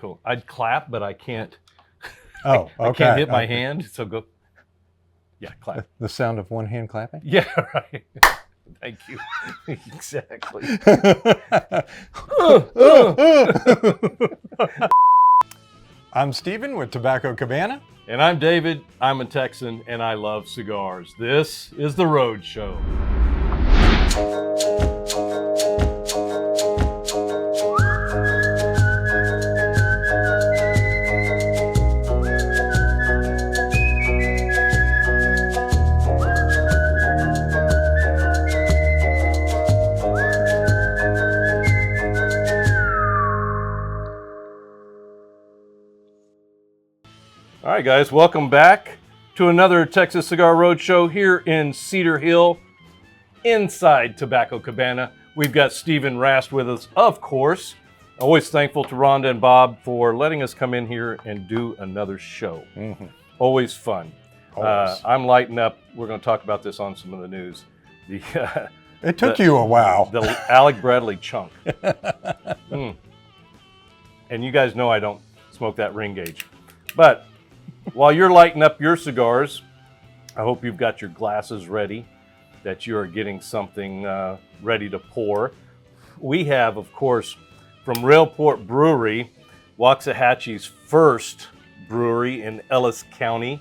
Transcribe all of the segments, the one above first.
Cool. I'd clap, but I can't. Oh, okay. I can't hit my hand, so go. Yeah, clap. The sound of one hand clapping? Yeah, right. Thank you. Exactly. I'm Steven with Tobacco Cabana. And I'm David. I'm a Texan, and I love cigars. This is the Roadshow. All right, guys, welcome back to another Texas Cigar Roadshow here in Cedar Hill, inside Tobacco Cabana. We've got Steven Rast with us, of course. Always thankful to Rhonda and Bob for letting us come in here and do another show. Mm-hmm. Always fun. Always. I'm lighting up. We're going to talk about this on some of the news. It took you a while. The Alec Bradley chunk. And you guys know I don't smoke that ring gauge. But while you're lighting up your cigars, I hope you've got your glasses ready, that you are getting something ready to pour. We have, of course, from Railport Brewery, Waxahachie's first brewery in Ellis County,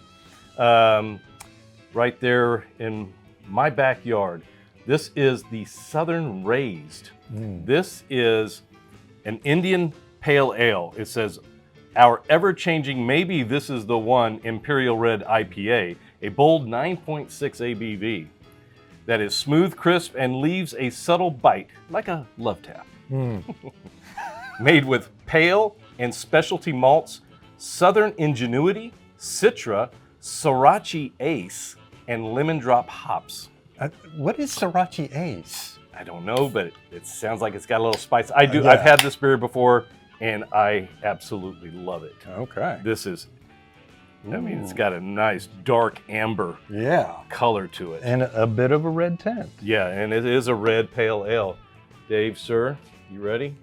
right there in my backyard. This is the Southern Raised. This is an Indian Pale Ale. It says, our ever-changing, maybe this is the one, Imperial Red IPA, a bold 9.6 ABV that is smooth, crisp, and leaves a subtle bite, like a love tap. Made with pale and specialty malts, Southern Ingenuity, Citra, Sriracha Ace, and Lemon Drop hops. What is Sriracha Ace? I don't know, but it sounds like it's got a little spice. I've had this beer before, and I absolutely love it. Okay. This is, I mean, it's got a nice dark amber color to it. And a bit of a red tint. Yeah, and it is a red pale ale. Dave, sir, you ready?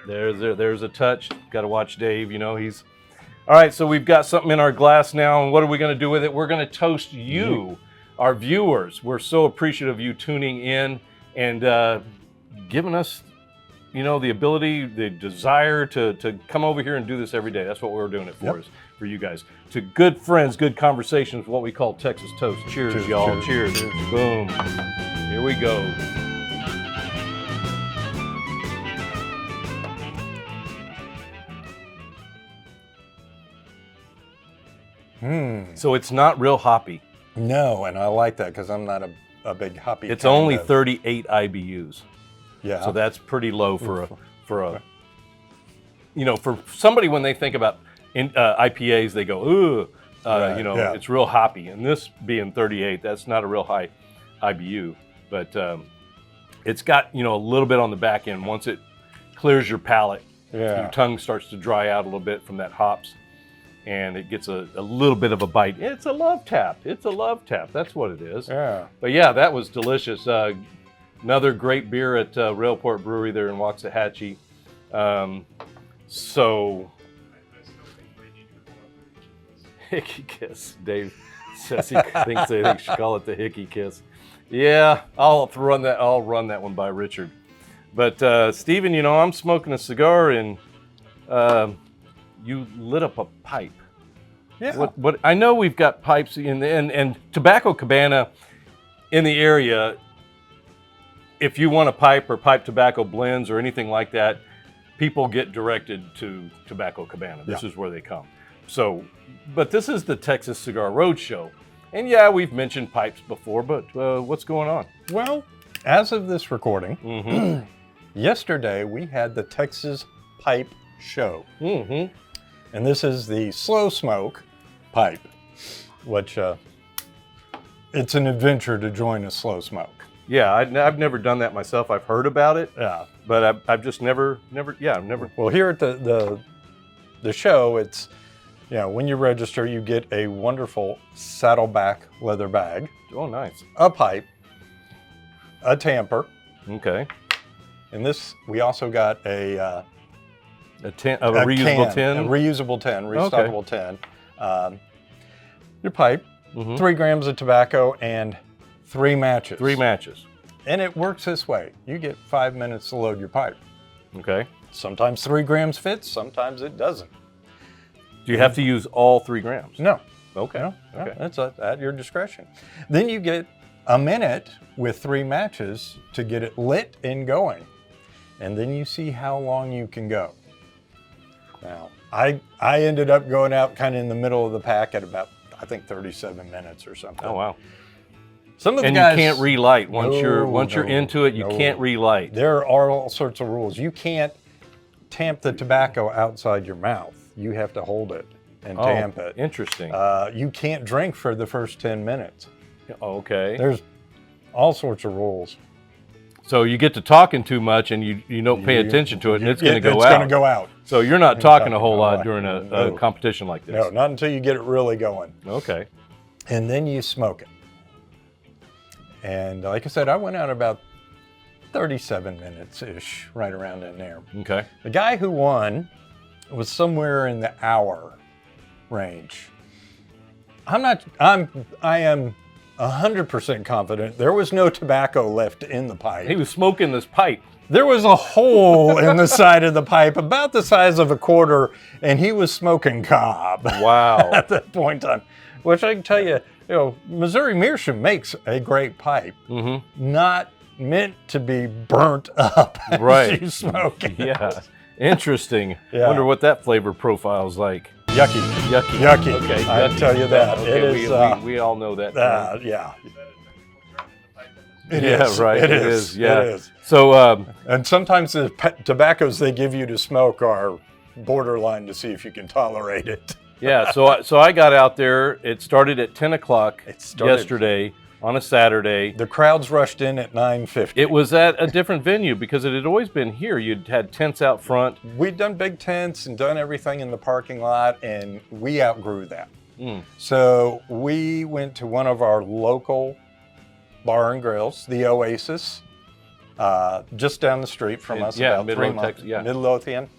There's a touch. Got to watch Dave, you know, he's... All right, so we've got something in our glass now, and what are we going to do with it? We're going to toast you, our viewers. We're so appreciative of you tuning in and giving us, you know, the ability, the desire to come over here and do this every day. That's what we're doing it for, is for you guys. To good friends, good conversations, what we call Texas Toast. Cheers, y'all. Cheers. Boom. Here we go. So it's not real hoppy. No, and I like that because I'm not a big hoppy. It's only 38 IBUs. Yeah. So that's pretty low for a you know, for somebody when they think about IPAs, they go, ooh, it's real hoppy. And this being 38, that's not a real high IBU, but it's got, you know, a little bit on the back end. Once it clears your palate, your tongue starts to dry out a little bit from that hops, and it gets a little bit of a bite. It's a love tap. It's a love tap. That's what it is. Yeah. But yeah, that was delicious. Another great beer at Railport Brewery there in Waxahachie. So, Hickey Kiss. Dave says he thinks they should call it the Hickey Kiss. Yeah, I'll run that one by Richard. But Steven, you know, I'm smoking a cigar and you lit up a pipe. Yeah. What I know we've got pipes and Tobacco Cabana in the area. If you want a pipe or pipe tobacco blends or anything like that, people get directed to Tobacco Cabana. This is where they come. So, but this is the Texas Cigar Roadshow. And yeah, we've mentioned pipes before, but what's going on? Well, as of this recording, yesterday we had the Texas Pipe Show. And this is the slow smoke pipe, which it's an adventure to join a slow smoke. Yeah, I've never done that myself. I've heard about it, but I've just never. Well, here at the show, it's, you know, when you register, you get a wonderful saddleback leather bag. Oh, nice. A pipe, a tamper. Okay. And this, we also got a A reusable tin? A reusable tin, restockable tin. Your pipe, 3 grams of tobacco, and 3 matches. 3 matches. And it works this way. You get 5 minutes to load your pipe. Okay. Sometimes 3 grams fits, sometimes it doesn't. Do you have to use all 3 grams? No. Okay. No, Okay. that's at your discretion. Then you get a minute with 3 matches to get it lit and going. And then you see how long you can go. Now, I ended up going out kind of in the middle of the pack at about, I think, 37 minutes or something. Oh, wow. Some of the And guys, you can't relight. Once you're into it, you can't relight. There are all sorts of rules. You can't tamp the tobacco outside your mouth. You have to hold it and tamp it. Interesting. You can't drink for the first 10 minutes. Okay. There's all sorts of rules. So you get to talking too much and you don't pay attention to it, and it's going to go out. It's going to go out. So you're not talking a whole lot during a competition like this. No, not until you get it really going. Okay. And then you smoke it. And like I said, I went out about 37 minutes-ish, right around in there. Okay. The guy who won was somewhere in the hour range. I am 100% confident there was no tobacco left in the pipe. He was smoking this pipe. There was a hole in the side of the pipe about the size of a quarter, and he was smoking cob. Wow. At that point in time, which I can tell you, Missouri Meerschaum makes a great pipe, not meant to be burnt up as you smoke it. Yeah. Interesting. Yeah. Wonder what that flavor profile's like. Yucky. Yucky. Okay. I can tell you that. Okay, it is, we all know that. Yeah. It is. Right. It is. Yeah. It is. So, and sometimes the tobaccos they give you to smoke are borderline to see if you can tolerate it. yeah. So I got out there. It started at 10 o'clock yesterday on a Saturday. The crowds rushed in at 9:50. It was at a different venue because it had always been here. You'd had tents out front. We'd done big tents and done everything in the parking lot, and we outgrew that. So we went to one of our local bar and grills, the Oasis, just down the street from us, about 3 miles. Texas, yeah. Midlothian.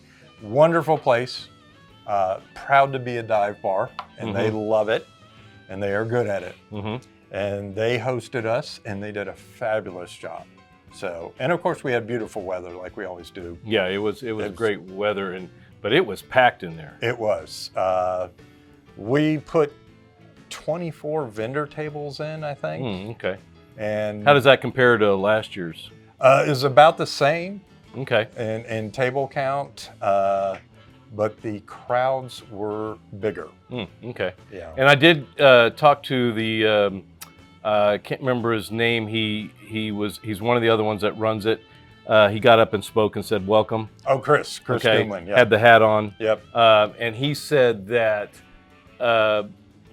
Wonderful place. Proud to be a dive bar, and they love it, and they are good at it. And they hosted us, and they did a fabulous job. So, and of course we had beautiful weather like we always do. Yeah, it was great weather, but it was packed in there. It was. We put 24 vendor tables in, I think. Okay. And how does that compare to last year's? Is about the same. Okay. In table count, but the crowds were bigger. Okay. Yeah. And I did talk to the. I can't remember his name. He's one of the other ones that runs it. He got up and spoke and said, "Welcome." Oh, Chris Goodman, yeah. Had the hat on. Yep. And he said that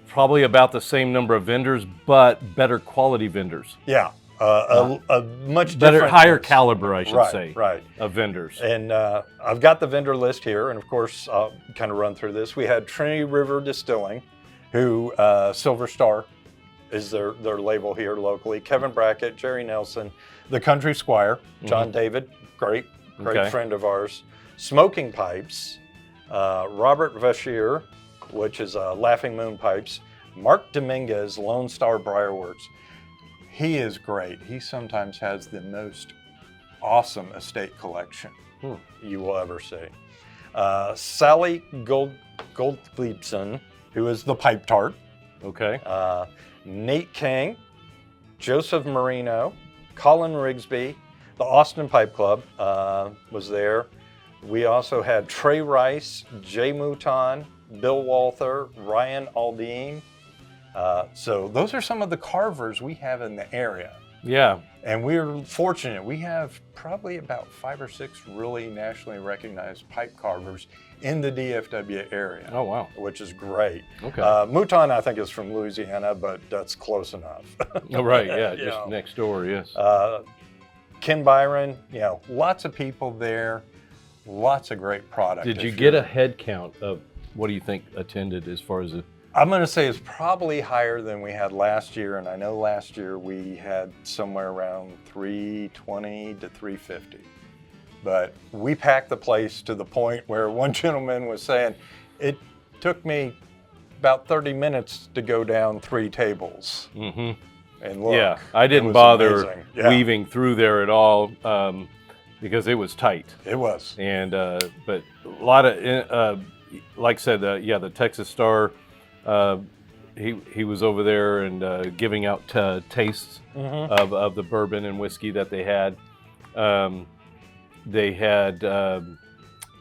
probably about the same number of vendors, but better quality vendors. Yeah. A much better, different higher mix. caliber, I should say. Right. Of vendors. And I've got the vendor list here, and of course I'll kind of run through this. We had Trinity River Distilling, who Silver Star is their label here locally. Kevin Brackett, Jerry Nelson, the Country Squire, John David, great friend of ours. Smoking Pipes, Robert Vashier, which is Laughing Moon Pipes, Mark Dominguez, Lone Star Briarworks. He is great. He sometimes has the most awesome estate collection you will ever see. Sally Goldliebson, who is the Pipe Tart. Okay. Nate King, Joseph Marino, Colin Rigsby, the Austin Pipe Club was there. We also had Trey Rice, Jay Mouton, Bill Walther, Ryan Aldine. So those are some of the carvers we have in the area. Yeah. And we're fortunate. We have probably about 5 or 6 really nationally recognized pipe carvers in the DFW area. Oh, wow. Which is great. Okay. Mouton, I think, is from Louisiana, but that's close enough. Oh, right, yeah, just next door, yes. Ken Byron, lots of people there, lots of great product. Did you get a head count of what do you think attended as far as a... I'm going to say it's probably higher than we had last year, and I know last year we had somewhere around 320 to 350. But we packed the place to the point where one gentleman was saying, it took me about 30 minutes to go down 3 tables. And look. Yeah, I didn't bother weaving through there at all because it was tight. It was. And but a lot of, like I said, yeah, the Texas Star, he was over there and giving out tastes of the bourbon and whiskey that they had. They had,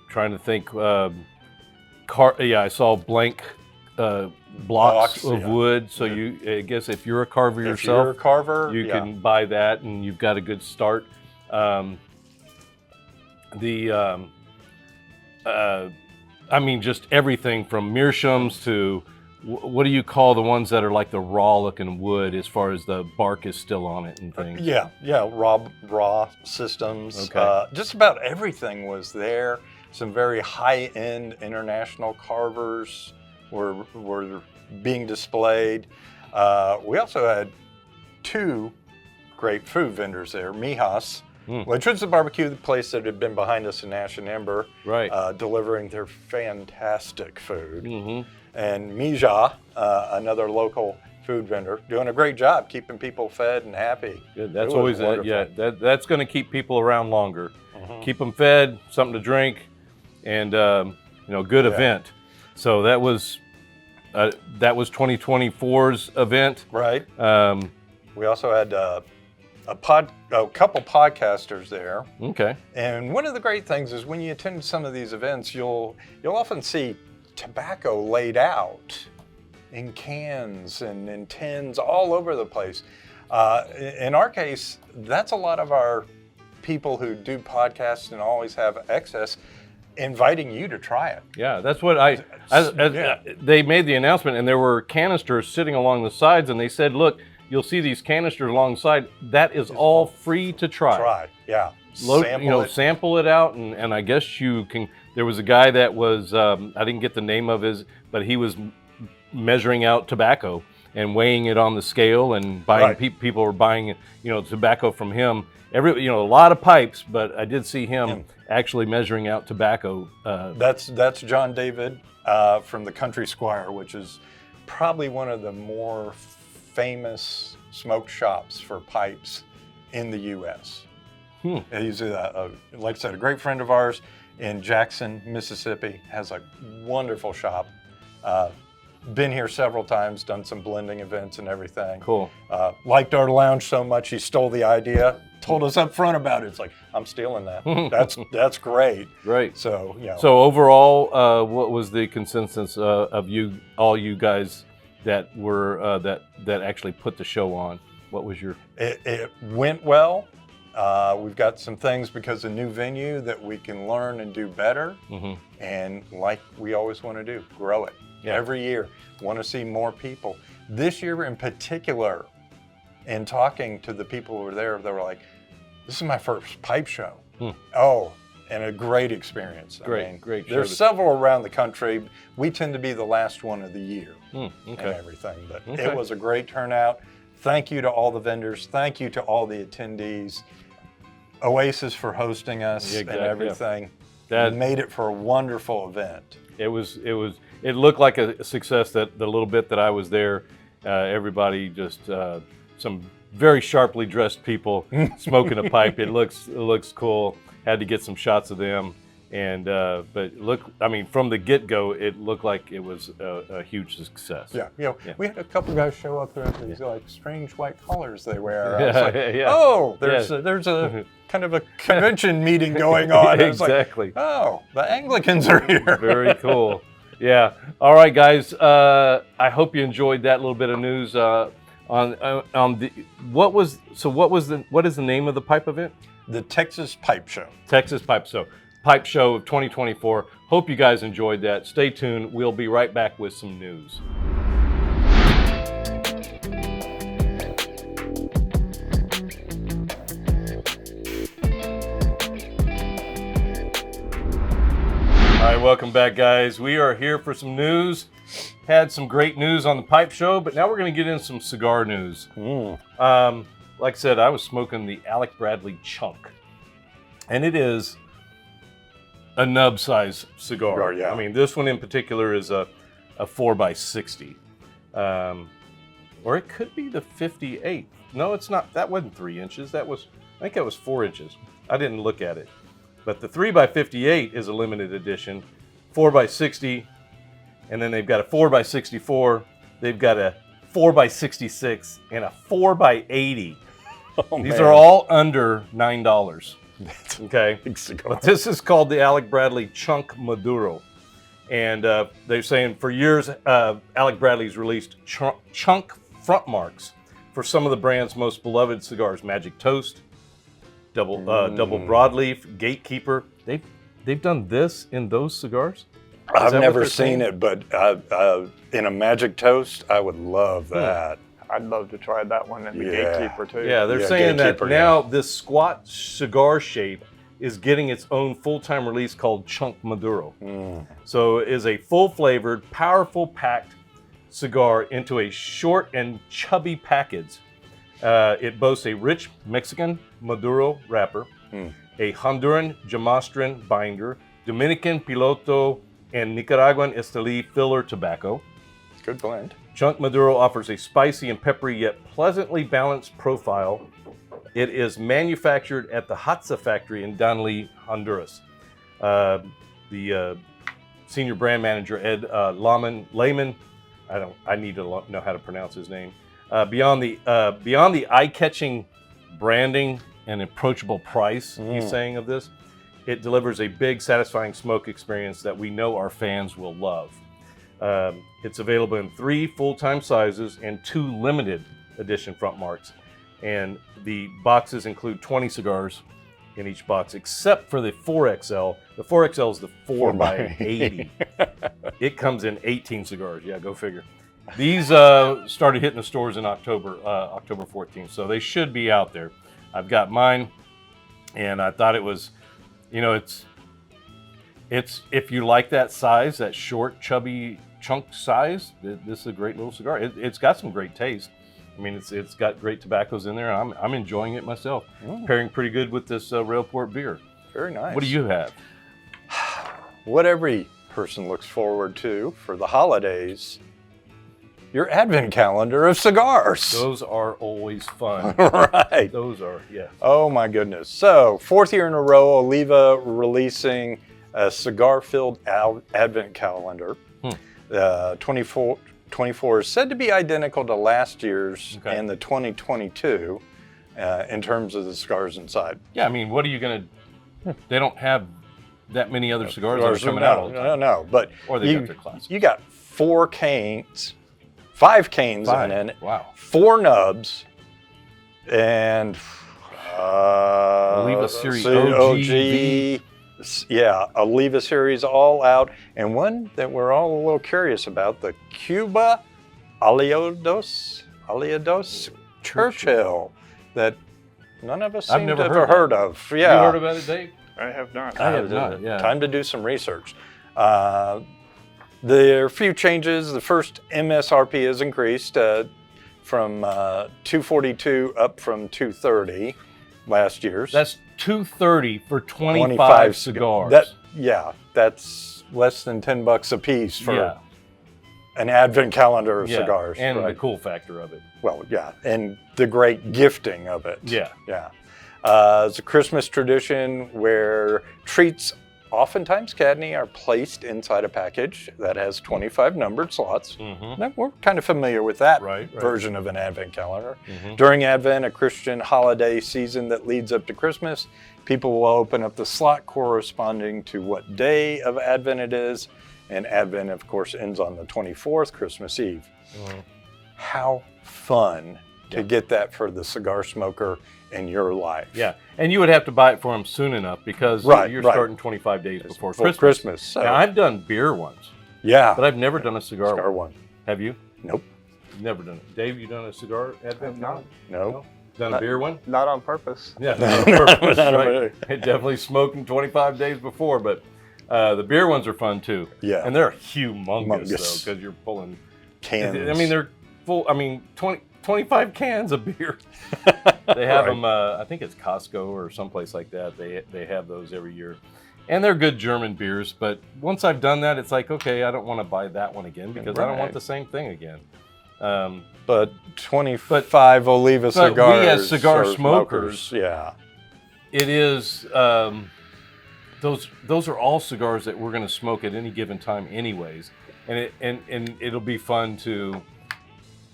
trying to think, I saw blank blocks of wood. So I guess if you're a carver yourself, you're a carver, you can buy that and you've got a good start. I mean, just everything from meerschaums to what do you call the ones that are like the raw looking wood as far as the bark is still on it and things? Yeah, raw systems. Okay. Just about everything was there. Some very high-end international carvers were being displayed. We also had 2 great food vendors there. Mijas, which was the barbecue place that had been behind us in Ash and Ember, delivering their fantastic food. And Mija, another local food vendor, doing a great job keeping people fed and happy. Good. That's always that's going to keep people around longer. Keep them fed, something to drink, and good event. So that was 2024's event. Right. We also had a couple podcasters there. Okay. And one of the great things is when you attend some of these events, you'll often see tobacco laid out in cans and in tins all over the place. In our case, that's a lot of our people who do podcasts and always have excess inviting you to try it. Yeah, that's what they made the announcement, and there were canisters sitting along the sides, and they said, look, you'll see these canisters alongside. That is all free to try. Yeah. Sample it out, and I guess you can. There was a guy that was, I didn't get the name of his, but he was measuring out tobacco and weighing it on the scale and buying. People were buying, tobacco from him. A lot of pipes, but I did see him actually measuring out tobacco. That's John David from the Country Squire, which is probably one of the more famous smoke shops for pipes in the U.S. He's, like I said, a great friend of ours in Jackson, Mississippi, has a wonderful shop. Been here several times, done some blending events and everything. Cool. Liked our lounge so much, he stole the idea, told us up front about it. It's like, I'm stealing that. That's great. Great. So, So overall, what was the consensus of all you guys that were that actually put the show on? What was your? It went well. We've got some things because of new venue that we can learn and do better. And like we always want to do, grow it. Every year, want to see more people. This year in particular, in talking to the people who were there, they were like, this is my first pipe show. Oh, and a great experience. Great. There's several around the country. We tend to be the last one of the year and everything. But it was a great turnout. Thank you to all the vendors. Thank you to all the attendees. Oasis for hosting us and everything. That made it for a wonderful event. It looked like a success. That the little bit that I was there, everybody just some very sharply dressed people smoking a pipe. It looks cool. Had to get some shots of them, and but from the get-go, it looked like it was a huge success. We had a couple guys show up there with these like strange white collars they wear. I was like, oh, there's a kind of a convention meeting going on. Exactly. Like, oh, the Anglicans are here. Very cool. Yeah. All right, guys. I hope you enjoyed that little bit of news on the what is the name of the pipe event? The Texas Pipe Show. Texas Pipe Show. Pipe Show of 2024. Hope you guys enjoyed that. Stay tuned. We'll be right back with some news. All right, welcome back, guys. We are here for some news. Had some great news on the pipe show, but now we're going to get into some cigar news. Like I said, I was smoking the Alec Bradley Chunk, and it is a nub size cigar. Yeah. I mean, this one in particular is a 4x60. Or it could be the 58. No, it's not. That wasn't 3 inches. I think that was 4 inches. I didn't look at it. But the 3x58 is a limited edition, 4x60, and then they've got a 4x64. They've got a 4x66 and a 4x80. Oh, These man. are all under $9. That's Okay. a big cigar. But this is called the Alec Bradley Chunk Maduro. And they're saying for years, Alec Bradley's released chunk front marks for some of the brand's most beloved cigars: Magic Toast, Double Broadleaf, Gatekeeper. They've done this in those cigars. I've never seen it, but in a Magic Toast, I would love that. I'd love to try that one in the Yeah. Gatekeeper too. Yeah, they're saying that Gatekeeper, now this squat cigar shape is getting its own full-time release called Chunk Maduro. So it is a full-flavored, powerful packed cigar into a short and chubby package. It boasts a rich Mexican Maduro wrapper, a Honduran Jamastran binder, Dominican Piloto, and Nicaraguan Esteli filler tobacco. Good blend. Chunk Maduro offers a spicy and peppery yet pleasantly balanced profile. It is manufactured at the Hatsa factory in Danlí, Honduras. The senior brand manager, Ed Lehman, I need to know how to pronounce his name. Beyond the eye-catching branding and approachable price, he's saying of this, it delivers a big, satisfying smoke experience that we know our fans will love. It's available in 3 full-time sizes and 2 limited edition front marks. And the boxes include 20 cigars in each box, except for the 4XL. The 4XL is the 4x80. It comes in 18 cigars. Yeah, go figure. These started hitting the stores in October 14th, so they should be out there. I've got mine, and I thought it was, it's if you like that size, that short, chubby chunk size, this is a great little cigar. It's got some great taste. I mean, it's got great tobaccos in there. I'm enjoying it myself. Pairing pretty good with this Railport beer. Very nice. What do you have? What every person looks forward to for the holidays, your advent calendar of cigars. Those are always fun. Right. Those are, yeah. Oh my goodness. So 4th year in a row, Oliva releasing a cigar-filled advent calendar. 24 is said to be identical to last year's and the 2022 in terms of the cigars inside. Yeah, I mean, what are you going to... They don't have that many other cigars that are coming out all the time. No. But Or they got their classics. you got 4 canes, 5 canes in it, Wow. 4 nubs, and Oliva Series OG. Yeah, Oliva Series all out. And one that we're all a little curious about, the Cuba Aliados Churchill, that none of us seem to have heard of. Yeah. You heard about it, Dave? I have not. I have not, yeah. Time to do some research. There are a few changes. The first MSRP is increased from $242 up from $230 last year's. That's $230 for 25 cigars. That's less than $10 a piece for an advent calendar of cigars. And the cool factor of it. Well, yeah, and the great gifting of it. Yeah. It's a Christmas tradition where treats, oftentimes Cadney, are placed inside a package that has 25 numbered slots. Now, we're kind of familiar with that version of an advent calendar. During Advent, a Christian holiday season that leads up to Christmas, people will open up the slot corresponding to what day of Advent it is. And Advent, of course, ends on the 24th, Christmas Eve. How fun to get that for the cigar smoker in your life. Yeah, and you would have to buy it for them soon enough because you're starting 25 days before Christmas. So. Now, I've done beer ones. Yeah. But I've never done a cigar one. Have you? Nope. Never done it. Dave, you done a cigar advent? No. No. Done a beer one? Not on purpose. Yeah, not on purpose, right. It definitely smoked them 25 days before, but the beer ones are fun too. Yeah. And they're humongous though, because you're pulling cans. I mean, they're full. I mean, 25 cans of beer. They have them. I think it's Costco or someplace like that. They have those every year, And they're good German beers, but once I've done that, it's like, okay, I don't want to buy that one again because I don't want the same thing again. But 25 Oliva cigars. We as cigar or smokers, yeah. it is, those are all cigars that we're going to smoke at any given time anyways. And it'll be fun to,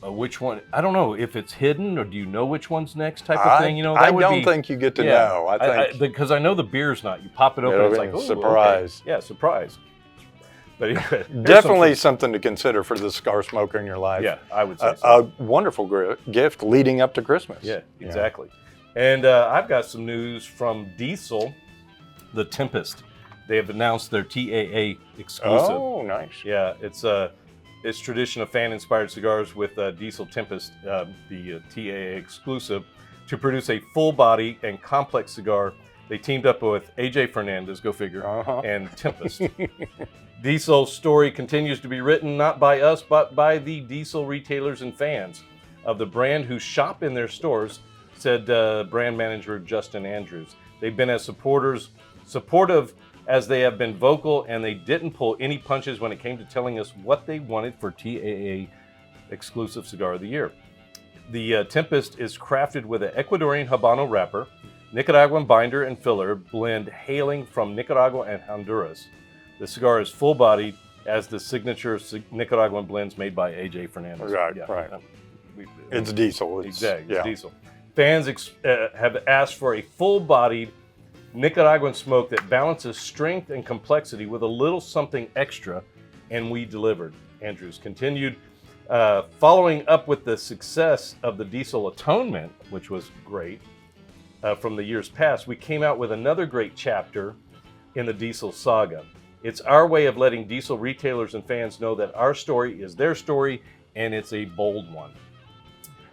which one, I don't know if it's hidden or do you know which one's next type of thing? You know, I don't think you get to know. I think because I know the beer's not. You pop it open, it's like, oh, surprise. Okay. Yeah, surprise. But anyway, definitely something to consider for the cigar smoker in your life. Yeah, I would say so. A wonderful gift leading up to Christmas. Yeah, exactly. And I've got some news from Diesel, the Tempest. They have announced their TAA exclusive. Oh, nice. Yeah, it's tradition of fan-inspired cigars with Diesel Tempest, the TAA exclusive, to produce a full-body and complex cigar. They teamed up with AJ Fernandez, go figure, and Tempest. Diesel's story continues to be written not by us, but by the Diesel retailers and fans of the brand who shop in their stores, said brand manager Justin Andrews. They've been as supportive as they have been vocal, and they didn't pull any punches when it came to telling us what they wanted for TAA exclusive cigar of the year. The Tempest is crafted with an Ecuadorian Habano wrapper, Nicaraguan binder and filler blend hailing from Nicaragua and Honduras. The cigar is full-bodied as the signature Nicaraguan blends made by AJ Fernandez. Right. It's Diesel. Exactly, it's Diesel. Fans have asked for a full-bodied Nicaraguan smoke that balances strength and complexity with a little something extra, and we delivered. Andrews continued, following up with the success of the Diesel Atonement, which was great, from the years past, we came out with another great chapter in the Diesel saga. It's our way of letting Diesel retailers and fans know that our story is their story, and it's a bold one.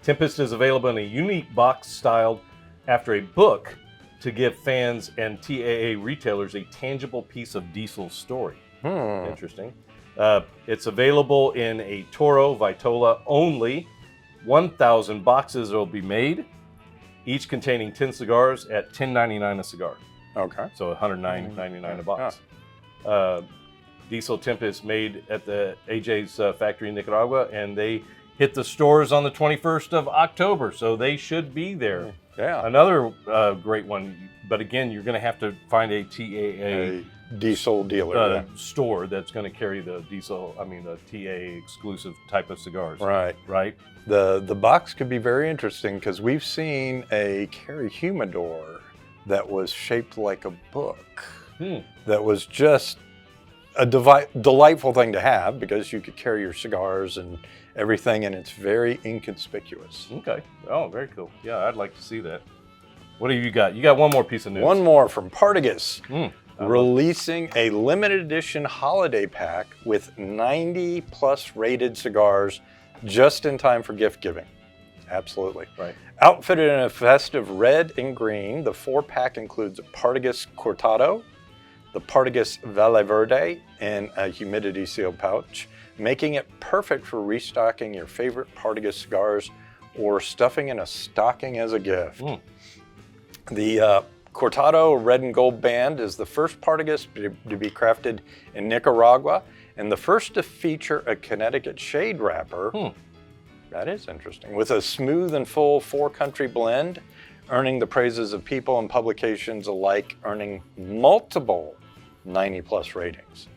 Tempest is available in a unique box styled after a book to give fans and TAA retailers a tangible piece of Diesel's story. Interesting. It's available in a Toro Vitola only. 1,000 boxes will be made, each containing 10 cigars at $10.99 a cigar. Okay. So $109.99 a box. Diesel Tempest made at the AJ's factory in Nicaragua, and they hit the stores on the 21st of October, so they should be there. Yeah. Another great one, but again, you're going to have to find a TAA Diesel dealer store that's going to carry the the TAA exclusive type of cigars. Right. The box could be very interesting because we've seen a carry humidor that was shaped like a book. That was just a delightful thing to have because you could carry your cigars and everything, and it's very inconspicuous. Okay. Oh, very cool. Yeah, I'd like to see that. What do you got? You got one more piece of news. One more from Partagas. Releasing a limited edition holiday pack with 90 plus rated cigars just in time for gift giving. Absolutely. Right. Outfitted in a festive red and green, the 4-pack includes a Partagas Cortado, the Partagas Valle Verde in a humidity sealed pouch, making it perfect for restocking your favorite Partagas cigars or stuffing in a stocking as a gift. The Cortado Red and Gold Band is the first Partagas to be crafted in Nicaragua and the first to feature a Connecticut shade wrapper. That is interesting. With a smooth and full 4-country blend, earning the praises of people and publications alike, earning multiple 90-plus ratings.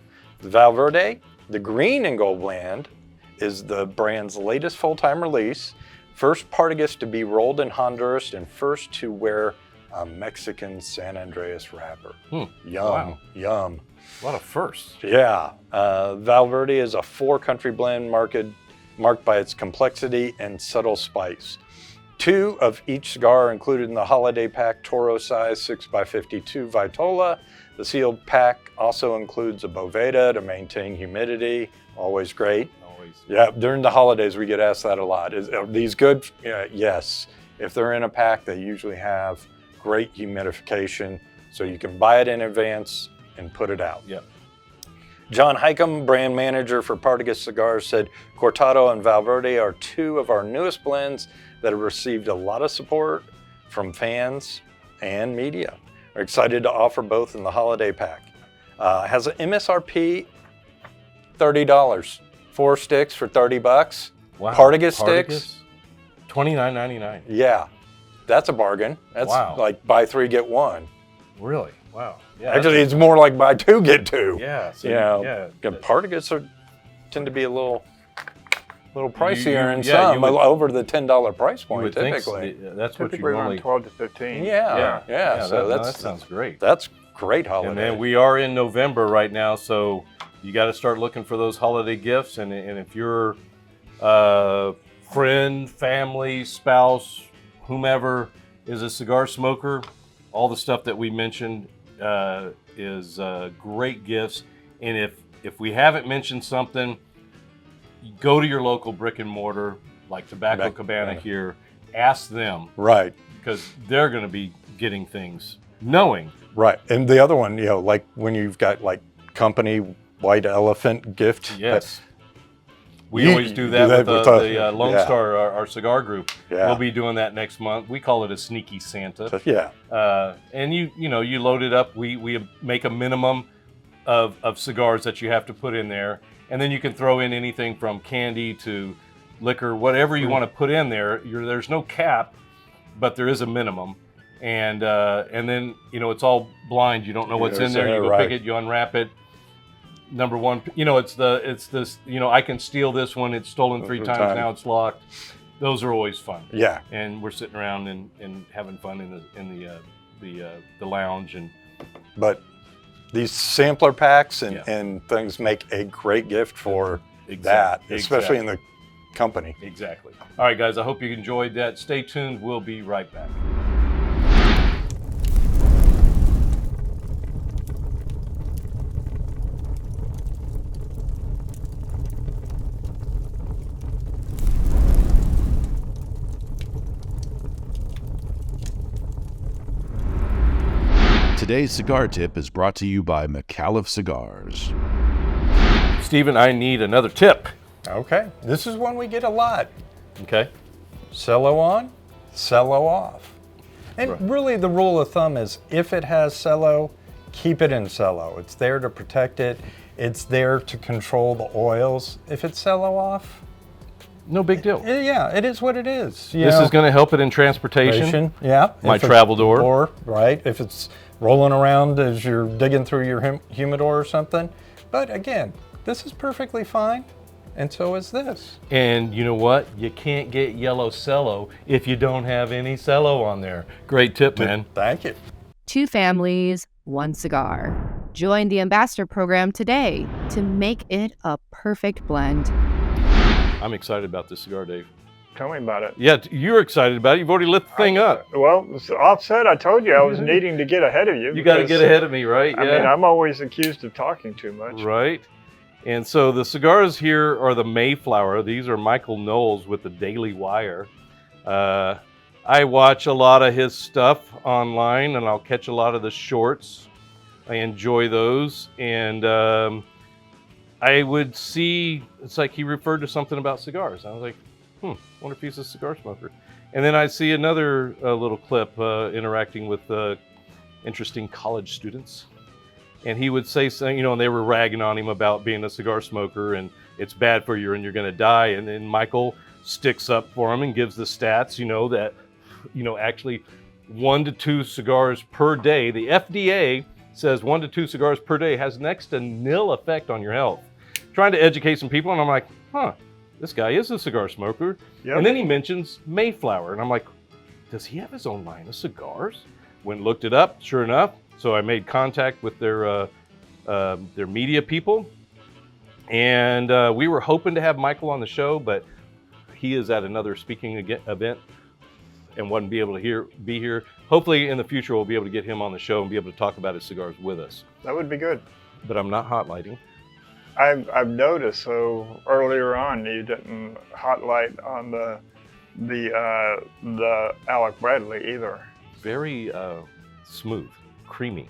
The Valverde, the green and gold blend, is the brand's latest full-time release, first Partagas to be rolled in Honduras and first to wear a Mexican San Andreas wrapper. Yum. A lot of firsts. Yeah. Valverde is a 4-country blend marked by its complexity and subtle spice. 2 of each cigar are included in the holiday pack Toro size 6x52 Vitola. The sealed pack also includes a Boveda to maintain humidity. Always great. Always. Yeah, during the holidays we get asked that a lot. Are these good? Yes. If they're in a pack, they usually have great humidification, so you can buy it in advance and put it out. Yeah. John Highcomb, brand manager for Partagas Cigars, said Cortado and Valverde are 2 of our newest blends that have received a lot of support from fans and media. We're excited to offer both in the holiday pack. Has an MSRP $30. 4 sticks for $30. Wow. Partagas sticks. $29.99. Yeah, that's a bargain. That's Wow. like buy 3 get 1. Really? Wow. Yeah. Actually, it's more like buy 2 get 2. Yeah. So Yeah. Partagas tend to be a little pricier in yeah, some, you would- over the $10 price You point would think typically. that's what you Typically around normally. 12 to 15. Yeah. So that that sounds great. That's great holiday. And then we are in November right now, so you got to start looking for those holiday gifts. And if you're friend, family, spouse, whomever is a cigar smoker, all the stuff that we mentioned is great gifts. And if we haven't mentioned something, go to your local brick and mortar, like Tobacco Cabana here, ask them, Right. because they're going to be getting things knowing. Right. And the other one, like when you've got like company white elephant gift. Yes. We always do that with the Lone Star, our cigar group. Yeah. We'll be doing that next month. We call it a sneaky Santa. So, yeah. And you load it up. We make a minimum of cigars that you have to put in there. And then you can throw in anything from candy to liquor, whatever you want to put in there. There's no cap, but there is a minimum. And then, it's all blind. You don't know what's in there. You go pick it, you unwrap it. Number one, it's this, I can steal this one. It's stolen 3 times. Now it's locked. Those are always fun. Yeah. And we're sitting around and having fun in the lounge. But these sampler packs and things make a great gift for that, especially in the company. Exactly. All right, guys, I hope you enjoyed that. Stay tuned. We'll be right back. Today's Cigar Tip is brought to you by McAuliffe Cigars. Stephen, I need another tip. Okay. This is one we get a lot. Okay. Cello on, cello off. And really the rule of thumb is if it has cello, keep it in cello. It's there to protect it. It's there to control the oils. If it's cello off, no big deal. Yeah, it is what it is. This is going to help it in transportation. Yeah. My travel door. Or, right, if it's rolling around as you're digging through your humidor or something. But again, this is perfectly fine, and so is this. And you know what? You can't get yellow cello if you don't have any cello on there. Great tip, man. Thank you. 2 families, 1 cigar. Join the Ambassador Program today to make it a perfect blend. I'm excited about this cigar, Dave. Tell me about it. Yeah, you're excited about it. You've already lit the thing up. Well, offset, I told you I was needing to get ahead of you. You got to get ahead of me, right? I mean, I'm always accused of talking too much. Right. And so the cigars here are the Mayflower. These are Michael Knowles with the Daily Wire. I watch a lot of his stuff online, and I'll catch a lot of the shorts. I enjoy those. And I would see, it's like he referred to something about cigars. I was like, wonder if he's a cigar smoker. And then I see another little clip interacting with interesting college students. And he would say something, and they were ragging on him about being a cigar smoker and it's bad for you and you're going to die. And then Michael sticks up for him and gives the stats, that, actually 1 to 2 cigars per day. The FDA says 1 to 2 cigars per day has next to nil effect on your health. Trying to educate some people, and I'm like, this guy is a cigar smoker. Yep. And then he mentions Mayflower, and I'm like, does he have his own line of cigars? Went and looked it up, sure enough. So I made contact with their media people, and we were hoping to have Michael on the show, but he is at another speaking event and wouldn't be able to be here. Hopefully in the future we'll be able to get him on the show and be able to talk about his cigars with us. That would be good. But I'm not hot lighting. I've noticed. So earlier on, you didn't hot light on the Alec Bradley either. Very smooth, creamy,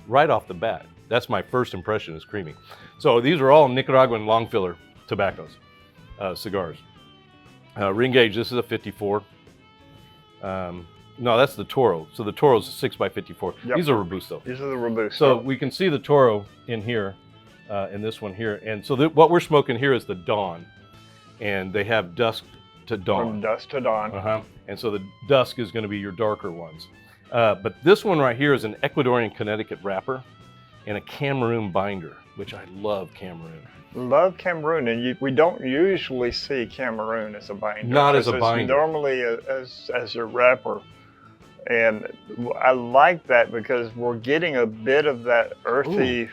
right off the bat. That's my first impression, is creamy. So these are all Nicaraguan long filler tobaccos, cigars. Ring gauge. This is a 54. No, that's the Toro. So the Toro's a 6x54. Yep. These are Robusto. These are the Robusto. So we can see the Toro in here, in this one here. And so what we're smoking here is the Dawn. And they have dusk to dawn. From dusk to dawn. And so the dusk is going to be your darker ones. But this one right here is an Ecuadorian Connecticut wrapper and a Cameroon binder, which I love Cameroon. Love Cameroon, and we don't usually see Cameroon as a binder. Not as a it's binder. Normally as a wrapper. And I like that because we're getting a bit of that earthy,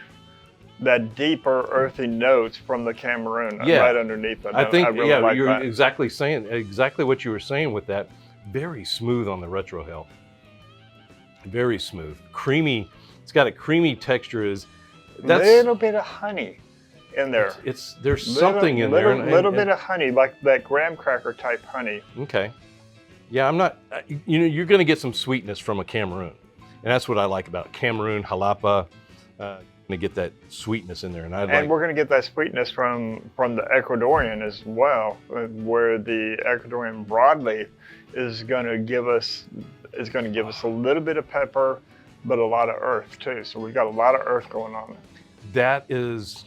that deeper earthy notes from the Cameroon right underneath it. I think, really like you're that. exactly what you were saying with that. Very smooth on the retrohale. Very smooth. Creamy. It's got a creamy texture. That's a little bit of honey in there. There's something in there. A little bit of honey, like that graham cracker type honey. Okay. Yeah, I'm not, you're going to get some sweetness from a Cameroon. And that's what I like about it. Cameroon, Jalapa, going to get that sweetness in there. And we're going to get that sweetness from the Ecuadorian as well, where the Ecuadorian broadleaf is going to give us a little bit of pepper, but a lot of earth too. So we've got a lot of earth going on. That is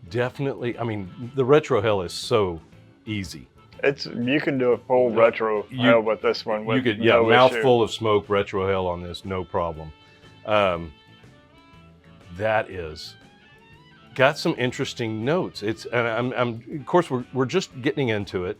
definitely, the retrohale is so easy. You can do a full retrohale with this one. You could, mouthful of smoke retrohale on this, no problem. That is got some interesting notes. Of course, we're just getting into it.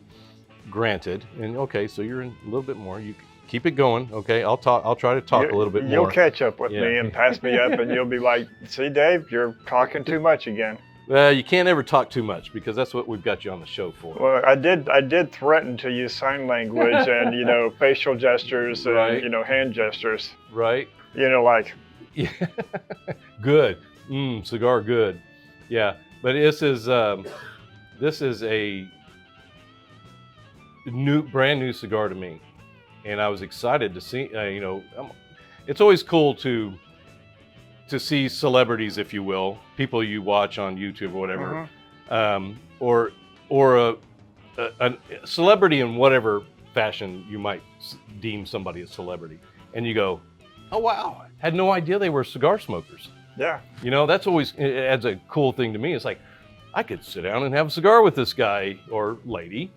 Granted, and okay, so you're in a little bit more. You keep it going, okay? I'll try to talk a little bit more. You'll catch up with me and pass me up, and you'll be like, "See, Dave, you're talking too much again." You can't ever talk too much because that's what we've got you on the show for. Well, I did threaten to use sign language and facial gestures and hand gestures. Right. Like. Yeah. Good. Cigar good. Yeah, but this is a brand new cigar to me, and I was excited to see. It's always cool to see celebrities, if you will, people you watch on YouTube or whatever, or a celebrity in whatever fashion you might deem somebody a celebrity, and you go, "Oh wow, had no idea they were cigar smokers." Yeah. That's always, it adds a cool thing to me. It's like, I could sit down and have a cigar with this guy or lady.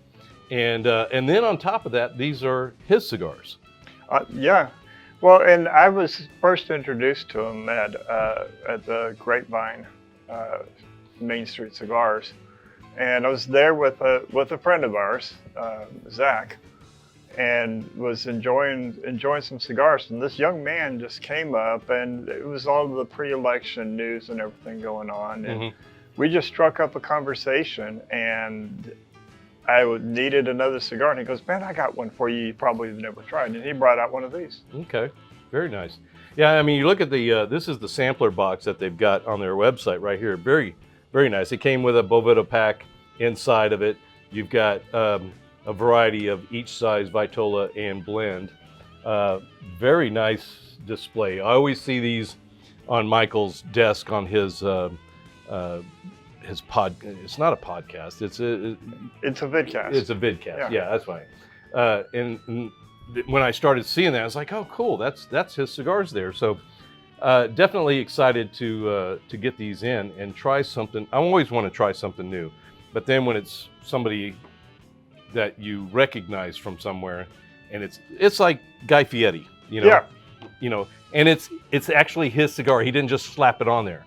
And then on top of that, these are his cigars. Yeah. Well, and I was first introduced to him at the Grapevine, Main Street Cigars. And I was there with a friend of ours, Zach, and was enjoying some cigars. And this young man just came up, and it was all the pre-election news and everything going on. And we just struck up a conversation, and I needed another cigar. And he goes, "Man, I got one for you probably have never tried." And he brought out one of these. Okay, very nice. Yeah, you look at this is the sampler box that they've got on their website right here. Very, very nice. It came with a Boveda pack inside of it. You've got a variety of each size Vitola and blend. Very nice display. I always see these on Michael's desk on his pod. It's not a podcast. It's a vidcast. It's a vidcast. Yeah, that's right. And when I started seeing that, I was like, "Oh, cool! That's his cigars there." So definitely excited to get these in and try something. I always want to try something new, but then when it's somebody that you recognize from somewhere, and it's like Guy Fieri, and it's actually his cigar. He didn't just slap it on there.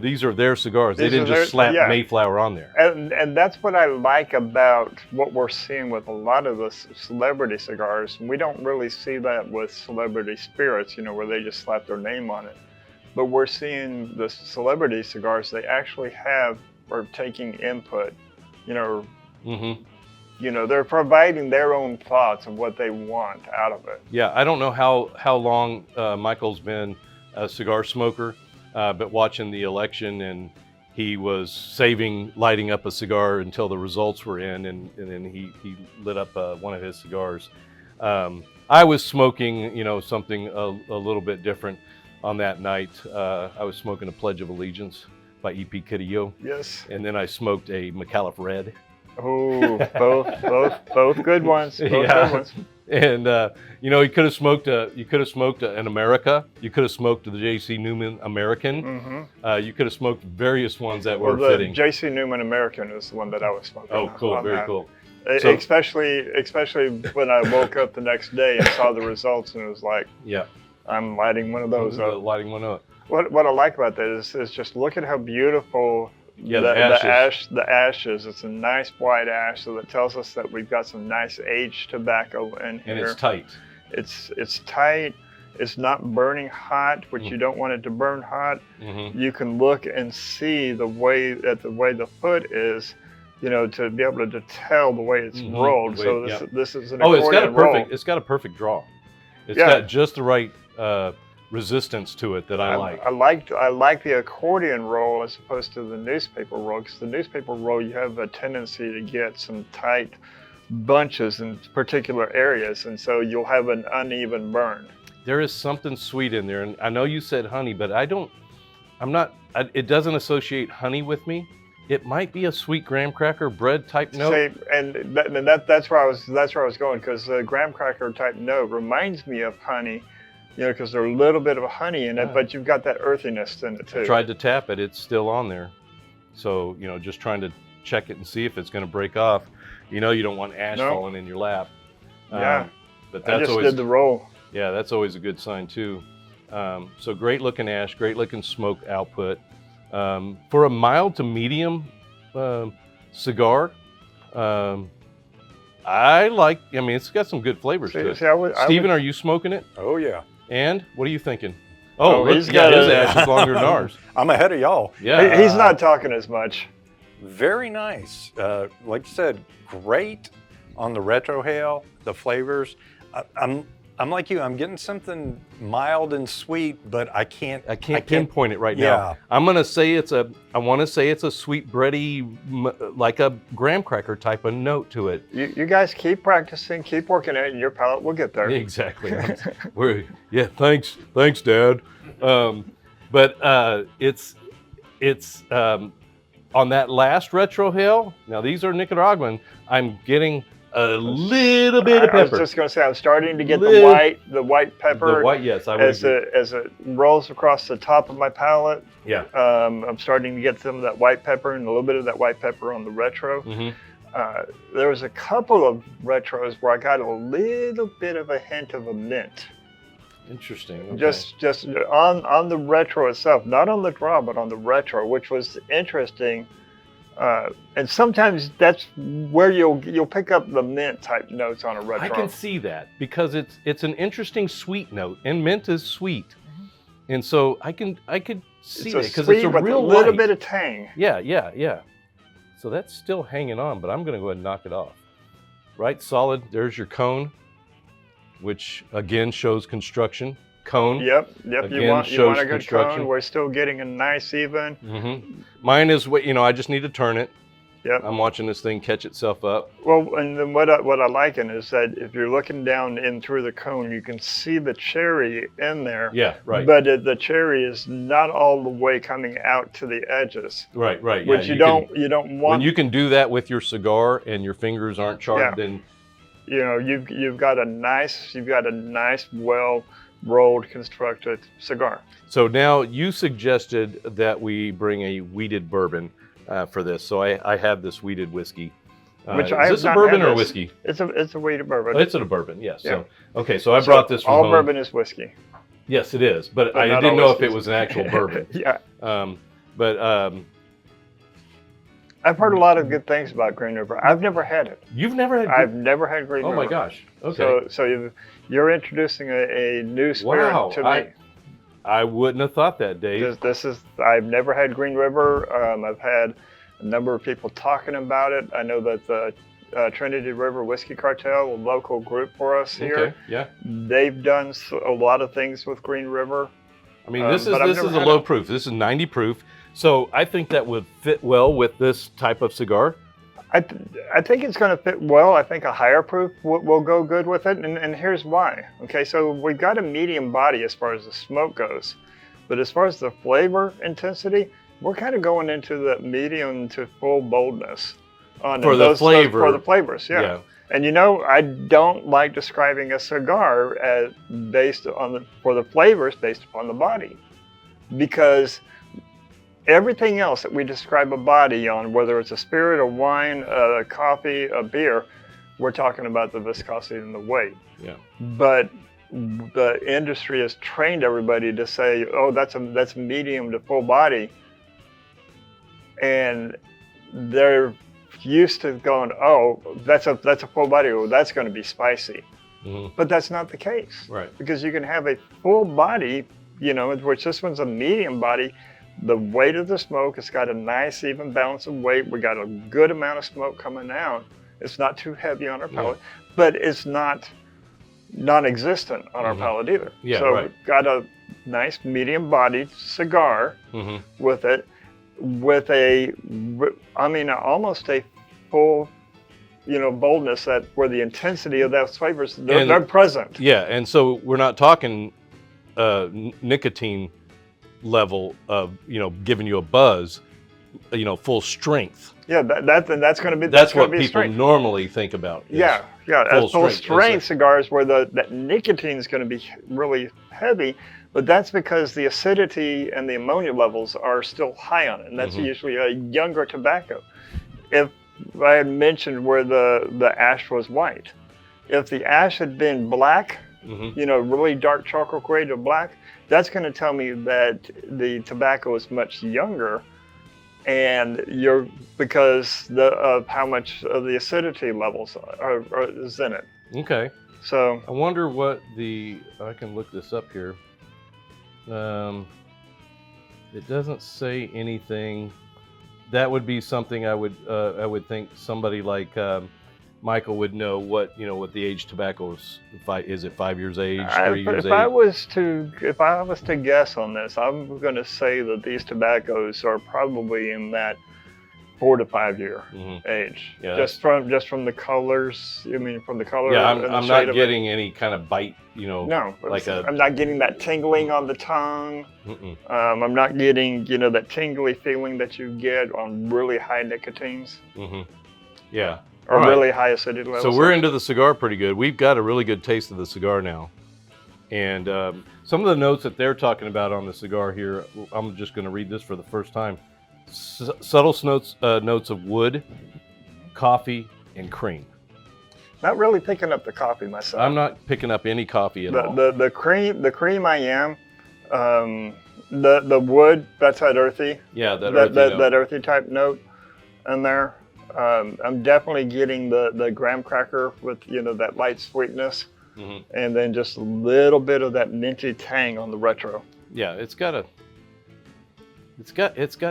These are their cigars. They didn't just slap Mayflower on there. And that's what I like about what we're seeing with a lot of the celebrity cigars. We don't really see that with celebrity spirits, where they just slap their name on it. But we're seeing the celebrity cigars, they actually are taking input, they're providing their own thoughts of what they want out of it. Yeah, I don't know how long Michael's been a cigar smoker, but watching the election, and he was lighting up a cigar until the results were in, and then he lit up one of his cigars. I was smoking, something a little bit different on that night. I was smoking a Pledge of Allegiance by E.P. Carrillo. Yes. And then I smoked a McAuliffe Red. Oh, both good ones. Both Yeah. good ones. And you know, you could have smoked an America. You could have smoked the J.C. Newman American. Mm-hmm. You could have smoked various ones that Well, were the fitting. J.C. Newman American is the one that I was smoking. Oh, cool, on very that. cool. So- Especially when I woke up the next day and saw the results, and it was like, Yeah, I'm lighting one of those up. lighting one up. What I like about that is just look at how beautiful Yeah, the ashes. It's a nice white ash, so that tells us that we've got some nice aged tobacco in here. And it's tight. It's tight. It's not burning hot, which you don't want it to burn hot. Mm-hmm. You can look and see the way the foot is, you know, to be able to tell the way it's rolled. So this is an accordion roll. It's got a perfect draw. It's Yeah. got just the right resistance to it that I like. I like the accordion roll as opposed to the newspaper roll, because the newspaper roll, you have a tendency to get some tight bunches in particular areas, and so you'll have an uneven burn. There is something sweet in there, and I know you said honey, but it doesn't associate honey with me. It might be a sweet graham cracker bread type note. That's where I was going, because the graham cracker type note reminds me of honey, you know, because there's a little bit of honey in it, but you've got that earthiness in it too. I tried to tap it, it's still on there. So, you know, just trying to check it and see if it's going to break off. You know, you don't want ash falling in your lap. Yeah, but I that's just did the roll. Yeah, that's always a good sign too. So great looking ash, great looking smoke output. For a mild to medium cigar, I mean, it's got some good flavors to it. Stephen, are you smoking it? Oh, yeah. And what are you thinking? Oh, look, he's got his a- ash is longer than ours. I'm ahead of y'all. Yeah. He's not talking as much. Very nice. Like you said, great on the retrohale, the flavors. I'm like you. I'm getting something mild and sweet, but I can't pinpoint it right Yeah. now. I want to say it's a sweet bready, like a graham cracker type of note to it. You guys keep practicing, keep working it, and your palate will get there. Exactly. Thanks, Dad. But it's on that last retrohale. Now these are Nicaraguan. I'm getting a little bit of I was pepper. just going to say, I'm starting to get the white pepper. The white, yes, I would as agree. it rolls across the top of my palate. Yeah. I'm starting to get some of that white pepper and a little bit of that white pepper on the retro. Mm-hmm. There was a couple of retros where I got a little bit of a hint of a mint. Interesting. Okay. Just on the retro itself, not on the draw, but on the retro, which was interesting. And sometimes that's where you'll pick up the mint type notes on a retro. I can see that because it's an interesting sweet note, and mint is sweet, and so I could see that because it's a real little light. bit of tang. Yeah. So that's still hanging on, but I'm going to go ahead and knock it off. Right, solid. There's your cone, which again shows construction. Cone. Yep. Again, You want shows a good construction. cone. We're still getting a nice even. Mm-hmm. Mine is I just need to turn it. Yep. I'm watching this thing catch itself up. Well, and then what I like is that if you're looking down in through the cone, you can see the cherry in there. Yeah, right. But the cherry is not all the way coming out to the edges. Right. Which yeah, you don't want. When you can do that with your cigar and your fingers aren't charred, then you've got a nice well rolled constructed cigar. So now you suggested that we bring a wheated bourbon for this. So I have this wheated whiskey. Which is this a bourbon or a this. whiskey? It's a wheated bourbon. Oh, it's a bourbon, yes. Yeah. So I brought this from all home. bourbon is whiskey. Yes, it is, but I not didn't know always if it was an actual bourbon. Yeah. But I've heard a lot of good things about Green River. I've never had it. you've never had. I've never had Green Oh River. my gosh. Okay. So you're introducing a new spirit to me. I wouldn't have thought that, Dave. I've never had Green River. I've had a number of people talking about it. I know that the Trinity River Whiskey Cartel, a local group for us here, Okay. Yeah. they've done a lot of things with Green River. I mean, this but I've is never a had low it. proof. This is 90 proof. So I think that would fit well with this type of cigar. I think it's going to fit well. I think a higher proof will go good with it, and here's why. Okay, so we've got a medium body as far as the smoke goes, but as far as the flavor intensity, we're kind of going into the medium to full boldness. on For it. the flavor. For the flavors, yeah. Yeah. And you know, I don't like describing a cigar as for the flavors based upon the body, because everything else that we describe a body on, whether it's a spirit, a wine, a coffee, a beer, we're talking about the viscosity and the weight. Yeah. But the industry has trained everybody to say, oh, that's medium to full body, and they're used to going, oh, that's a full body, oh, that's going to be spicy. Mm-hmm. But that's not the case. Right. Because you can have a full body, you know, which this one's a medium body. The weight of the smoke, it's got a nice even balance of weight. We got a good amount of smoke coming out. It's not too heavy on our palate, but it's not non-existent on our palate either. Yeah, so right. we've got a nice medium-bodied cigar with it, with almost a full, you know, boldness that where the intensity of those flavors, they're present. Yeah, and so we're not talking nicotine level of, you know, giving you a buzz, you know, full strength. Yeah, that's going to be that's what be people strength. normally think about. Yeah. Full strength cigars where that nicotine is going to be really heavy, but that's because the acidity and the ammonia levels are still high on it, and that's usually a younger tobacco. If I had mentioned where the ash was white, if the ash had been black, you know, really dark charcoal gray to black, that's going to tell me that the tobacco is much younger, and because of how much of the acidity levels is in it. Okay. So I wonder what I can look this up here. It doesn't say anything. That would be something I would think somebody like Michael would know what the age tobacco is. Is it 5 years age, 3 years age? If I was to guess on this, I'm going to say that these tobaccos are probably in that 4 to 5 year age. Yeah, just from the colors. I mean, from the color. Yeah, and the I'm shade not getting any kind of bite. You know, no, like I'm not getting that tingling on the tongue. I'm not getting that tingly feeling that you get on really high nicotines. Yeah. Or really high acidity levels. So we're into the cigar pretty good. We've got a really good taste of the cigar now. And some of the notes that they're talking about on the cigar here, I'm just going to read this for the first time. Subtle notes of wood, coffee, and cream. Not really picking up the coffee myself. I'm not picking up any coffee at all. The cream I am. The wood, that's that earthy. Yeah, that earthy type note in there. I'm definitely getting the graham cracker with that light sweetness, and then just a little bit of that minty tang on the retro. Yeah, it's got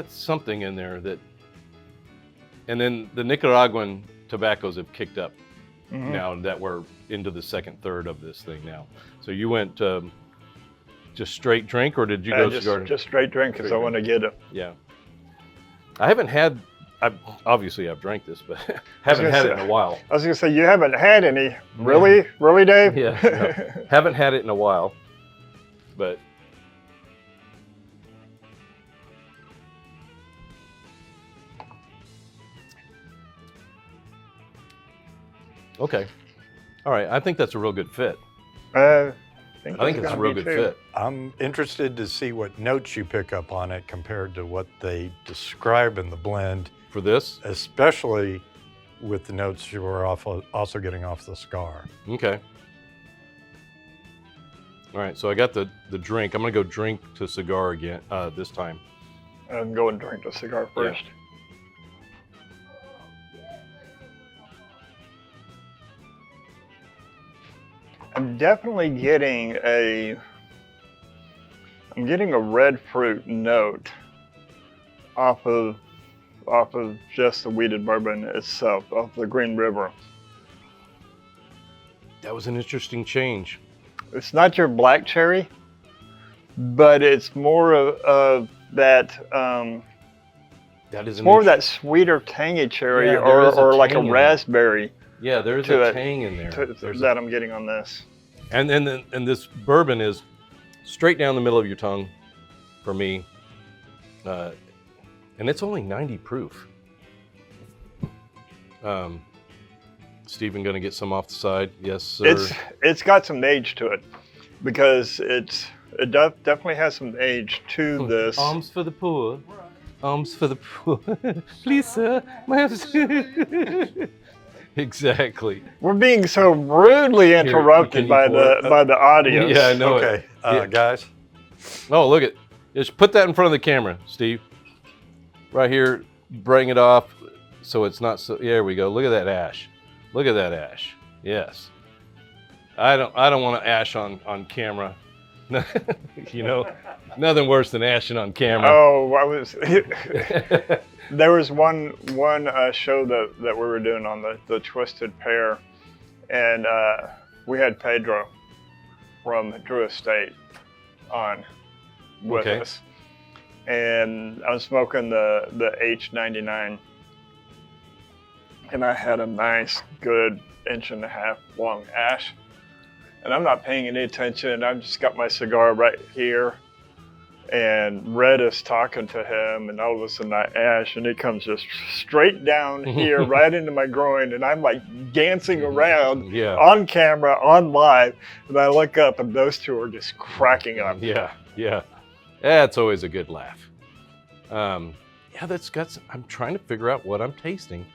something in there that, and then the Nicaraguan tobaccos have kicked up now that we're into the second third of this thing now. So you went just straight drink, or did you go cigar? Just straight drink because I want to get it. Yeah, I haven't had. Obviously I've drank this, but haven't had it in a while. I was going to say, you haven't had any. Really? Really, Dave? Yeah. No. Haven't had it in a while, but. Okay. All right. I think that's a real good fit. I think it's a real good fit. I'm interested to see what notes you pick up on it compared to what they describe in the blend. For this? Especially with the notes you were also getting off the cigar. Okay. All right, so I got the drink. I'm going to go drink to cigar again this time. And go and drink the cigar first. Yeah. I'm definitely getting a red fruit note off of just the wheated bourbon itself, off the Green River. That was an interesting change. It's not your black cherry, but it's more of that. That is more of that sweeter, tangy cherry, Yeah, or like a raspberry. Yeah, there's a tang in there. That I'm getting on this. And this bourbon is straight down the middle of your tongue for me. And it's only 90 proof. Stephen gonna get some off the side? Yes, sir. It's got some age to it because it definitely has some age to this. Alms for the poor. Alms for the poor. Please, sir. Exactly. We're being so rudely interrupted by the audience. Yeah, I know. Okay, guys. Oh, look at. Just put that in front of the camera, Steve. Right here. Bring it off so it's not so. There we go. Look at that ash. Look at that ash. Yes. I don't want to ash on camera. You know, nothing worse than ashing on camera. Oh, I was. There was one show that we were doing on the Twisted Pair, and we had Pedro from Drew Estate on with us, and I was smoking the H99, and I had a nice, good 1.5 inch long ash, and I'm not paying any attention. I've just got my cigar right here. And Red is talking to him, and all of a sudden I ash, and it comes just straight down here, right into my groin, and I'm like dancing around on camera, on live, and I look up, and those two are just cracking up. Yeah. That's always a good laugh. That's got. I'm trying to figure out what I'm tasting.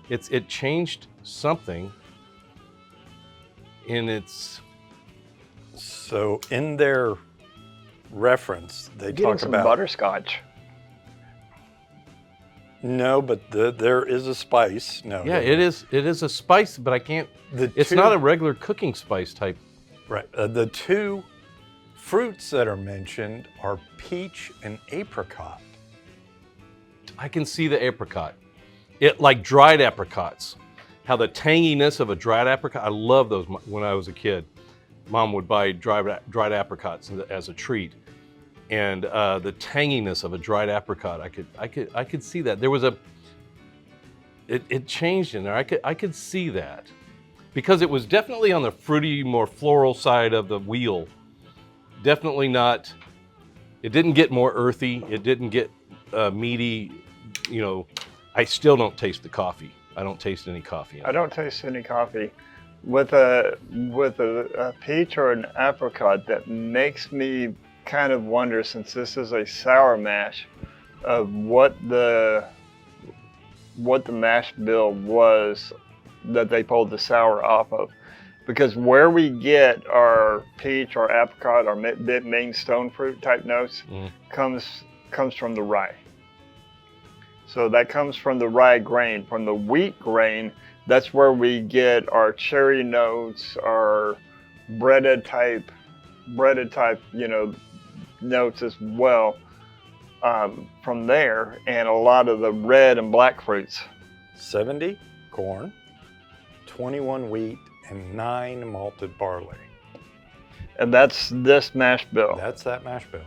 It changed something in its. So in their reference, they talk some about butterscotch. No, but there is a spice. No. Yeah, it is a spice, but I can't. It's not a regular cooking spice type. Right. The two fruits that are mentioned are peach and apricot. I can see the apricot. It like dried apricots. How the tanginess of a dried apricot. I love those when I was a kid. Mom would buy dried apricots as a treat, and the tanginess of a dried apricot. I could see that. There was it changed in there. I could see that because it was definitely on the fruity, more floral side of the wheel. Definitely not. It didn't get more earthy. It didn't get meaty. You know, I still don't taste the coffee. I don't taste any coffee. I don't taste any coffee. With a peach or an apricot, that makes me kind of wonder, since this is a sour mash, of what the mash bill was that they pulled the sour off of. Because where we get our peach or apricot or main stone fruit type notes comes from the rye. So that comes from the rye grain. From the wheat grain, that's where we get our cherry notes, our breaded type, notes as well from there, and a lot of the red and black fruits. 70 corn, 21 wheat, and 9 malted barley. And that's this mash bill. That's that mash bill.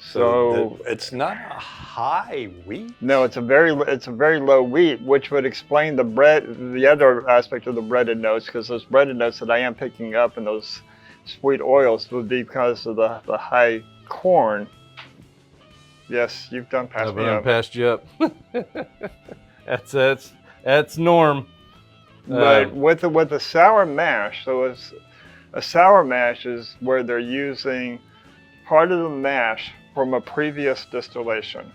So it's not a high wheat. No, it's a very low wheat, which would explain the other aspect of the breaded notes, because those breaded notes that I am picking up and those sweet oils would be because of the high corn. Yes, you've done passed me up. I've passed you up. That's norm. But with the sour mash, so a sour mash is where they're using part of the mash from a previous distillation,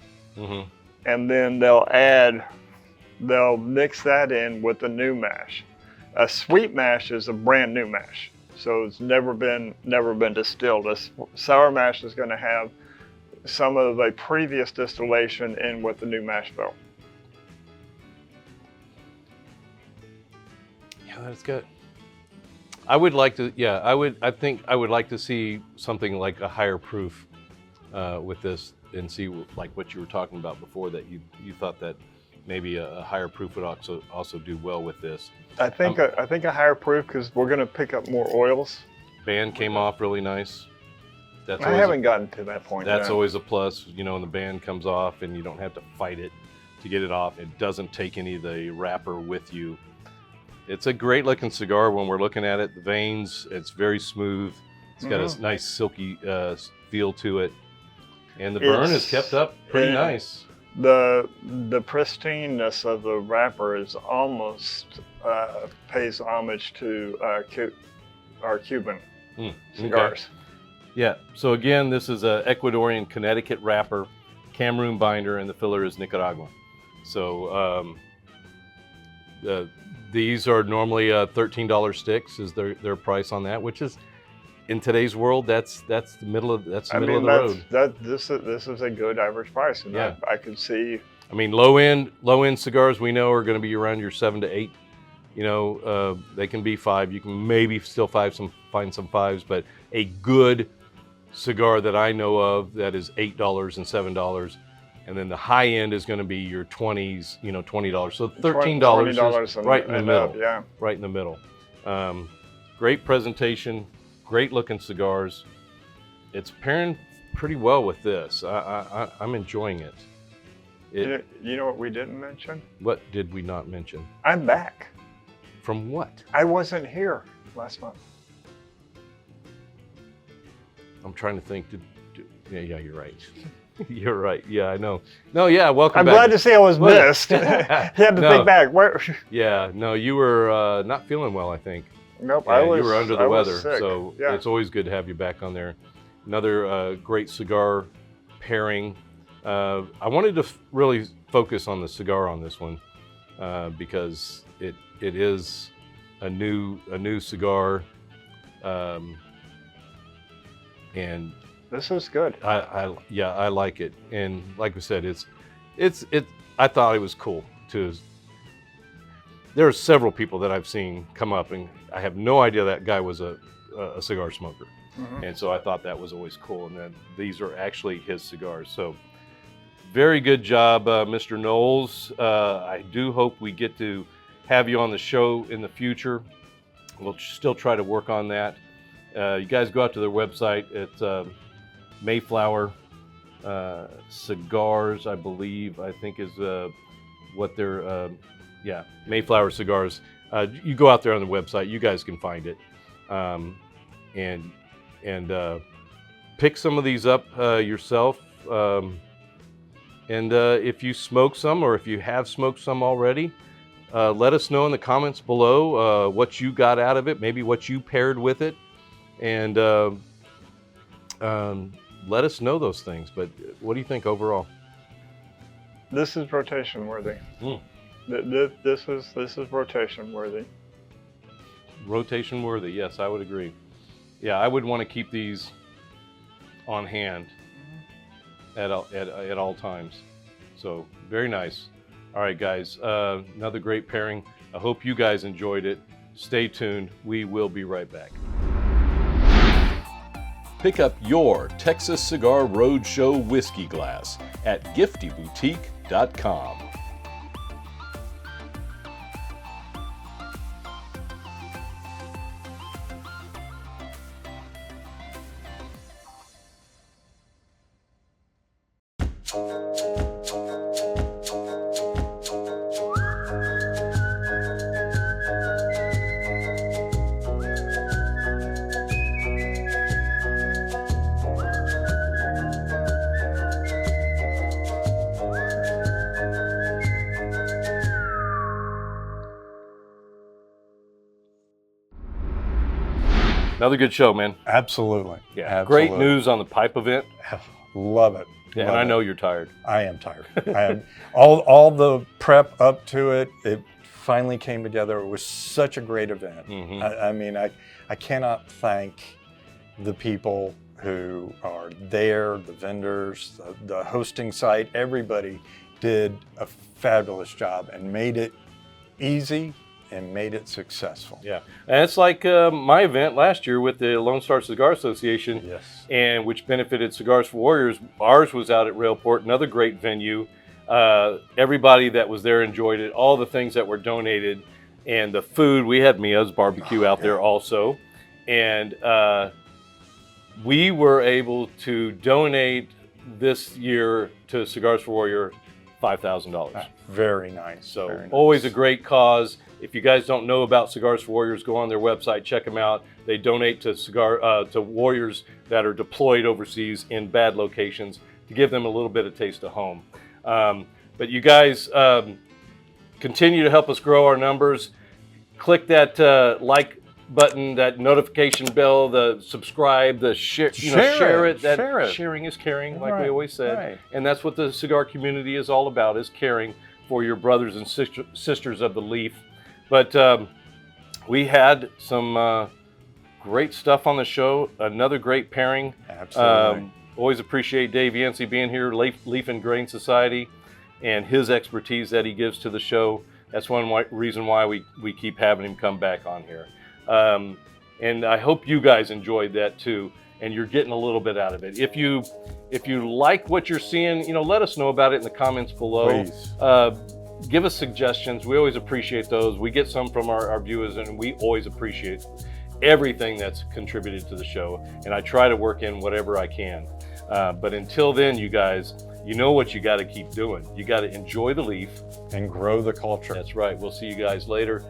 and then they'll mix that in with the new mash. A sweet mash is a brand new mash, so it's never been distilled. A sour mash is going to have some of the previous distillation in with the new mash bill. Yeah, that's good. I would like to. Yeah, I think I would like to see something like a higher proof with this, and see like what you were talking about before, that you thought that maybe a higher proof would also do well with this. I think a higher proof, because we're going to pick up more oils. Band came off really nice. I haven't gotten to that point. That's always a plus, when the band comes off and you don't have to fight it to get it off. It doesn't take any of the wrapper with you. It's a great looking cigar when we're looking at it. The veins, it's very smooth. It's got a nice silky feel to it. And the burn is kept up pretty nice. the pristineness of the wrapper is almost pays homage to our Cuban cigars. Yeah, so again, this is a Ecuadorian Connecticut wrapper, Cameroon binder, and the filler is Nicaraguan. So these are normally $13 sticks is their price on that, which is, in today's world, that's the middle of the road. This is a good average price, and Yeah. I can see. I mean, low end cigars we know are going to be around your 7 to 8. You know, they can be 5. You can maybe still find some 5s, but a good cigar that I know of that is $8 and $7, and then the high end is going to be your 20s, you know, $20. So $13 is right in the middle. Yeah. Right in the middle. Great presentation, great looking cigars. It's pairing pretty well with this. I'm enjoying it. You know what we didn't mention? What did we not mention? I'm back. From what? I wasn't here last month. I'm trying to think. Yeah, you're right. You're right. Yeah, I know. No, yeah, welcome I'm back. glad to see I was missed. You had to think back. Where? Yeah, no, you were not feeling well, I think. Nope, Yeah, you were under the weather, sick. so Yeah. it's always good to have you back on there. Another great cigar pairing. I wanted to really focus on the cigar on this one because it is a new cigar, and This is good. I like it, and like we said, I thought it was cool too. There are several people that I've seen come up, and I have no idea that guy was a cigar smoker, and so I thought that was always cool. And then these are actually his cigars. So very good job, Mr. Knowles. I do hope we get to have you on the show in the future. We'll still try to work on that. You guys go out to their website. It's Mayflower Cigars, I think is what they're, Mayflower Cigars. You go out there on the website, you guys can find it, and pick some of these up yourself. And if you smoke some, or if you have smoked some already, let us know in the comments below what you got out of it, maybe what you paired with it, and let us know those things. But what do you think overall? This is rotation worthy. This is rotation worthy. Rotation worthy, yes, I would agree. Yeah, I would want to keep these on hand at all times. So very nice. All right, guys, another great pairing. I hope you guys enjoyed it. Stay tuned. We will be right back. Pick up your Texas Cigar Roadshow whiskey glass at giftyboutique.com. Another good show, man. Absolutely. Yeah. Absolutely. Great news on the pipe event. Love it. Yeah, Love and I it. know you're tired. I am tired. I am, all the prep up to it, it finally came together. It was such a great event. I mean, I cannot thank the people who are there, the vendors, the hosting site. Everybody did a fabulous job and made it easy and made it successful. Yeah, and it's like my event last year with the Lone Star Cigar Association, Yes. and which benefited Cigars for Warriors. Ours was out at Railport, another great venue. Everybody that was there enjoyed it. All the things that were donated, and the food. We had Mia's barbecue out there also, and we were able to donate this year to Cigars for Warrior $5,000. Very nice. So very nice. always a great cause. If you guys don't know about Cigars for Warriors, go on their website, check them out. They donate to to warriors that are deployed overseas in bad locations to give them a little bit of taste of home. But you guys continue to help us grow our numbers. Click that like button, that notification bell, the subscribe, the share it. Share it. Sharing is caring, like we Right, always said. right. And that's what the cigar community is all about, is caring for your brothers and sisters of the leaf. But we had some great stuff on the show. Another great pairing. Absolutely. Always appreciate Dave Yancey being here, Leaf and Grain Society, and his expertise that he gives to the show. That's one reason why we keep having him come back on here. And I hope you guys enjoyed that too, and you're getting a little bit out of it. If you like what you're seeing, let us know about it in the comments below. Please. Give us suggestions. We always appreciate those. We get some from our viewers, and we always appreciate everything that's contributed to the show. And I try to work in whatever I can. But until then, you guys, you know what you got to keep doing. You got to enjoy the leaf. And grow the culture. That's right. We'll see you guys later.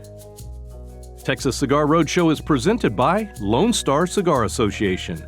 Texas Cigar Roadshow is presented by Lone Star Cigar Association.